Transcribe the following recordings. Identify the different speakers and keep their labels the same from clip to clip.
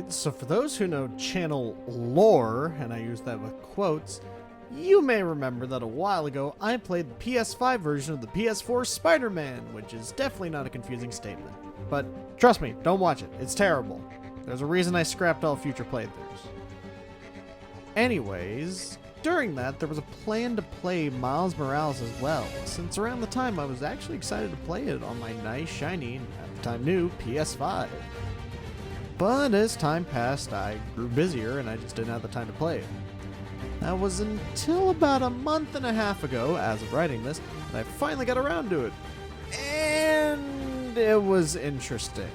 Speaker 1: So for those who know channel lore, and I use that with quotes, you may remember that a while ago I played the PS5 version of the PS4 Spider-Man, which is definitely not a confusing statement. But trust me, don't watch it. It's terrible. There's a reason I scrapped all future playthroughs. Anyways, during that, there was a plan to play Miles Morales as well, since around the time I was actually excited to play it on my nice, shiny, and at the time new PS5. But as time passed, I grew busier and I just didn't have the time to play it. That was until about a month and a half ago, as of writing this, that I finally got around to it. And it was interesting.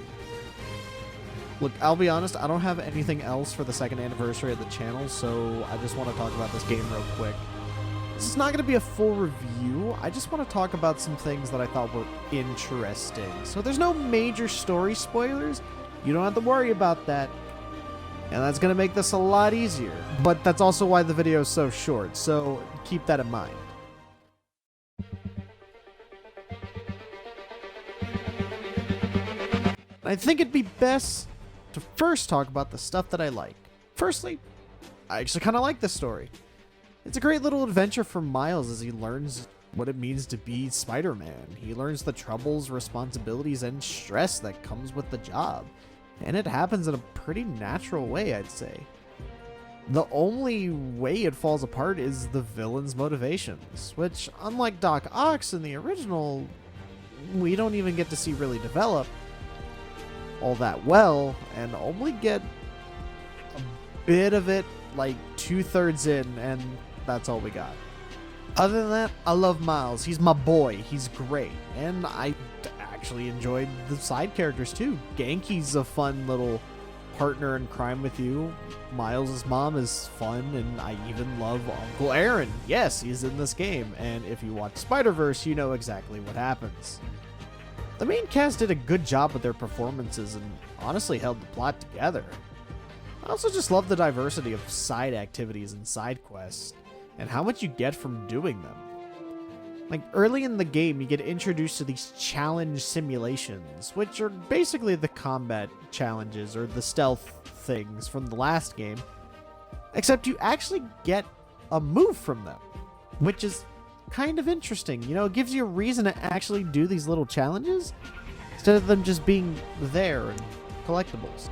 Speaker 1: Look, I'll be honest, I don't have anything else for the second anniversary of the channel, so I just want to talk about this game real quick. This is not going to be a full review, I just want to talk about some things that I thought were interesting. So there's no major story spoilers, you don't have to worry about that. And that's going to make this a lot easier. But that's also why the video is so short, so keep that in mind. I think it'd be best to first talk about the stuff that I like. Firstly, I actually kind of like this story. It's a great little adventure for Miles as he learns what it means to be Spider-Man. He learns the troubles, responsibilities, and stress that comes with the job. And it happens in a pretty natural way, I'd say. The only way it falls apart is the villain's motivations, which, unlike Doc Ock in the original, we don't even get to see really develop all that well, and only get a bit of it like 2/3 in, and that's all we got. Other than that, I love Miles. He's my boy. He's great. And I actually enjoyed the side characters too. Genki's a fun little partner in crime with you. Miles' mom is fun, and I even love Uncle Aaron. Yes, he's in this game, and if you watch Spider-Verse, you know exactly what happens. The main cast did a good job with their performances and honestly held the plot together. I also just love the diversity of side activities and side quests, and how much you get from doing them. Like, early in the game, you get introduced to these challenge simulations, which are basically the combat challenges or the stealth things from the last game, except you actually get a move from them, which is kind of interesting. You know, it gives you a reason to actually do these little challenges instead of them just being there and collectibles.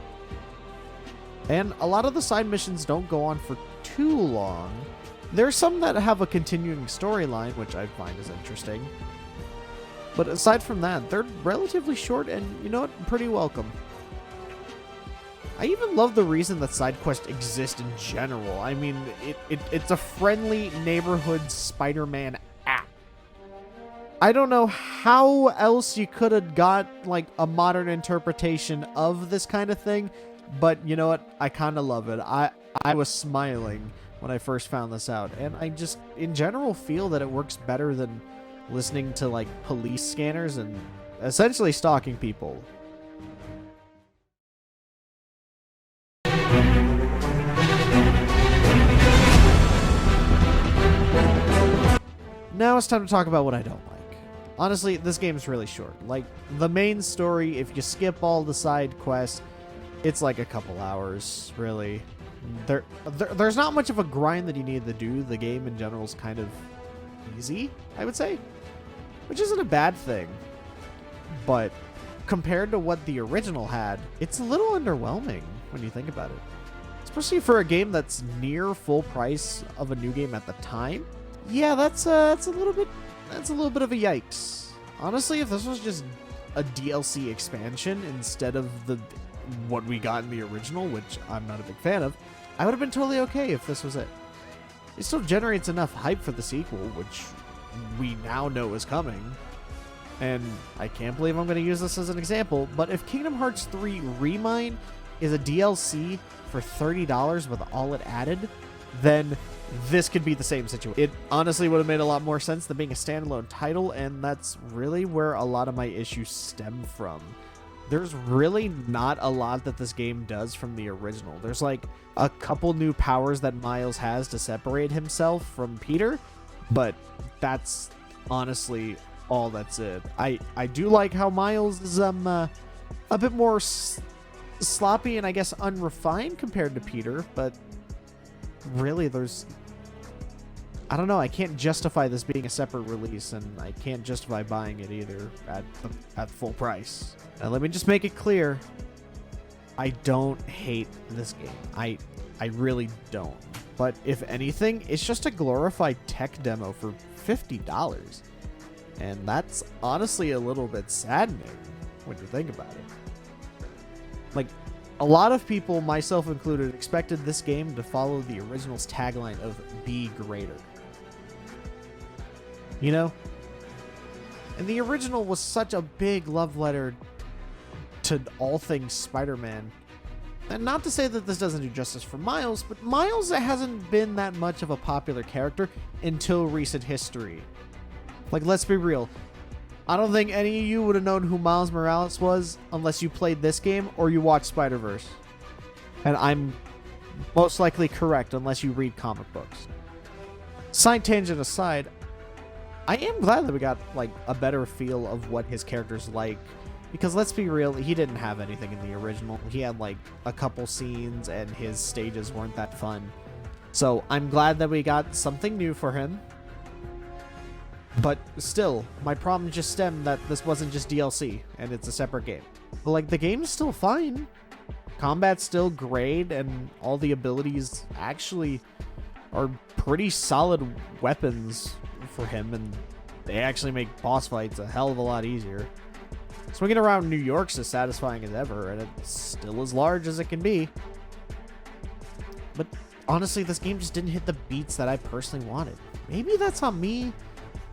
Speaker 1: And a lot of the side missions don't go on for too long. There are some that have a continuing storyline, which I find is interesting. But aside from that, they're relatively short and, you know what, pretty welcome. I even love the reason that side quests exist in general. I mean, it's a friendly neighborhood Spider-Man app. I don't know how else you could have got, like, a modern interpretation of this kind of thing, but you know what? I kind of love it. I was smiling when I first found this out, and I just, in general, feel that it works better than listening to, like, police scanners and essentially stalking people. Now it's time to talk about what I don't like. Honestly, this game is really short. Like, the main story, if you skip all the side quests, it's like a couple hours, really. There's not much of a grind that you need to do. The game in general is kind of easy, I would say, which isn't a bad thing. But compared to what the original had, it's a little underwhelming when you think about it. Especially for a game that's near full price of a new game at the time. Yeah, that's a little bit of a yikes. Honestly, if this was just a DLC expansion instead of what we got in the original, which I'm not a big fan of, I would have been totally okay if this was it. It still generates enough hype for the sequel, which we now know is coming. And I can't believe I'm going to use this as an example, but if Kingdom Hearts 3 Remine is a DLC for $30 with all it added, then this could be the same situation. It honestly would have made a lot more sense than being a standalone title, and that's really where a lot of my issues stem from. There's really not a lot that this game does from the original. There's like a couple new powers that Miles has to separate himself from Peter, but that's honestly all that's it. I do like how Miles is a bit more sloppy and I guess unrefined compared to Peter, but really I don't know, I can't justify this being a separate release, and I can't justify buying it either at full price. Now let me just make it clear, I don't hate this game. I really don't. But if anything, it's just a glorified tech demo for $50. And that's honestly a little bit saddening when you think about it. Like, a lot of people, myself included, expected this game to follow the original's tagline of "Be Greater." You know? And the original was such a big love letter to all things Spider-Man. And not to say that this doesn't do justice for Miles, but Miles hasn't been that much of a popular character until recent history. Like, let's be real. I don't think any of you would have known who Miles Morales was unless you played this game or you watched Spider-Verse. And I'm most likely correct unless you read comic books. Side tangent aside, I am glad that we got, like, a better feel of what his character's like. Because let's be real, he didn't have anything in the original. He had, like, a couple scenes and his stages weren't that fun. So I'm glad that we got something new for him. But still, my problem just stemmed that this wasn't just DLC and it's a separate game. But, like, the game's still fine. Combat's still great, and all the abilities actually are pretty solid weapons for him, and they actually make boss fights a hell of a lot easier. Swinging around New York's as satisfying as ever, and it's still as large as it can be. But honestly, this game just didn't hit the beats that I personally wanted. Maybe that's on me,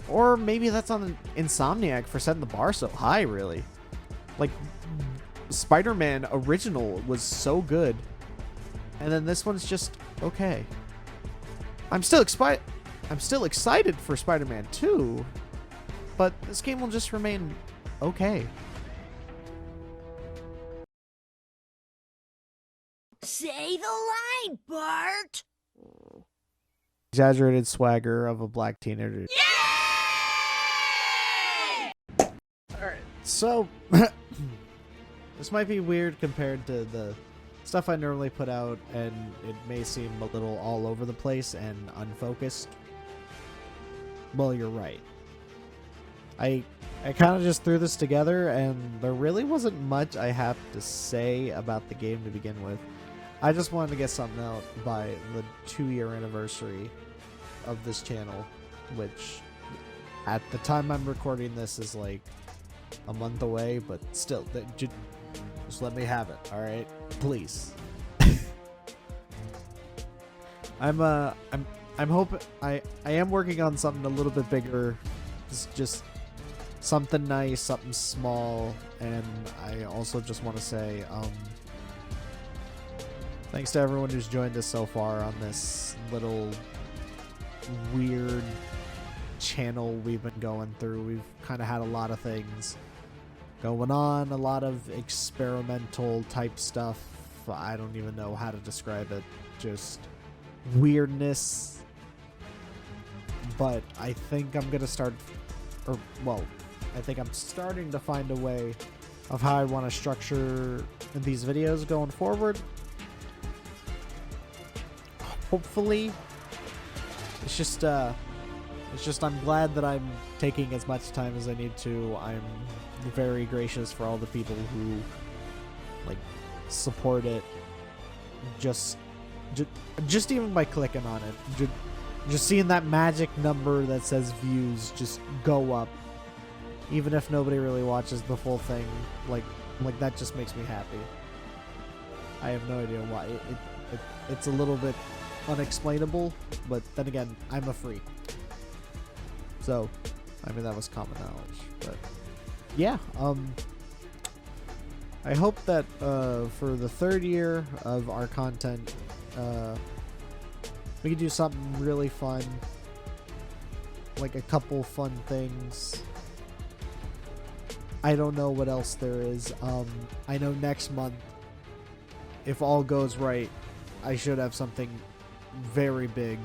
Speaker 1: or maybe that's on Insomniac for setting the bar so high, really. Like, Spider-Man original was so good, and then this one's just okay. I'm still excited for Spider-Man 2, but this game will just remain okay.
Speaker 2: Say the line, Bart!
Speaker 1: Exaggerated swagger of a black teenager.
Speaker 2: Yay!
Speaker 1: Alright, so this might be weird compared to the stuff I normally put out, and it may seem a little all over the place and unfocused. Well, you're right. I kind of just threw this together, and there really wasn't much I have to say about the game to begin with. I just wanted to get something out by the 2-year anniversary of this channel, which at the time I'm recording this is like a month away, but still, just let me have it, all right? Please. I'm hoping I am working on something a little bit bigger. It's just something nice, something small, and I also just want to say thanks to everyone who's joined us so far on this little weird channel we've been going through. We've kind of had a lot of things going on, a lot of experimental type stuff. I don't even know how to describe it. Just weirdness. But I think I'm going to start, I think I'm starting to find a way of how I want to structure these videos going forward. Hopefully, it's just I'm glad that I'm taking as much time as I need to. I'm very gracious for all the people who like support it. Just even by clicking on it, just seeing that magic number that says views just go up, even if nobody really watches the full thing, like that just makes me happy. I have no idea why. It's a little bit unexplainable, but then again, I'm a freak. So, I mean, that was common knowledge. But yeah, I hope that for the 3rd year of our content, we can do something really fun, like a couple fun things. I don't know what else there is. I know next month, if all goes right, I should have something very big.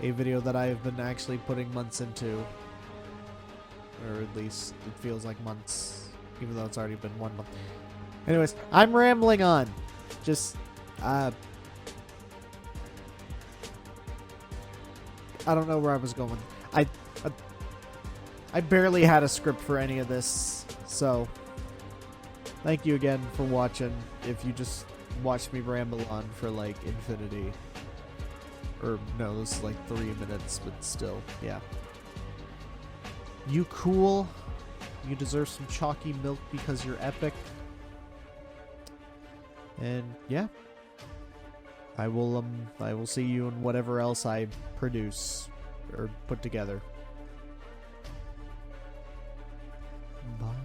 Speaker 1: A video that I have been actually putting months into. Or at least it feels like months, even though it's already been 1 month. Anyways, I'm rambling on. Just, I don't know where I was going. I barely had a script for any of this, so thank you again for watching. If you just watched me ramble on for like infinity, or no, this is like 3 minutes, but still, yeah. You cool. You deserve some chalky milk because you're epic. And yeah, I will see you in whatever else I produce or put together. Bye.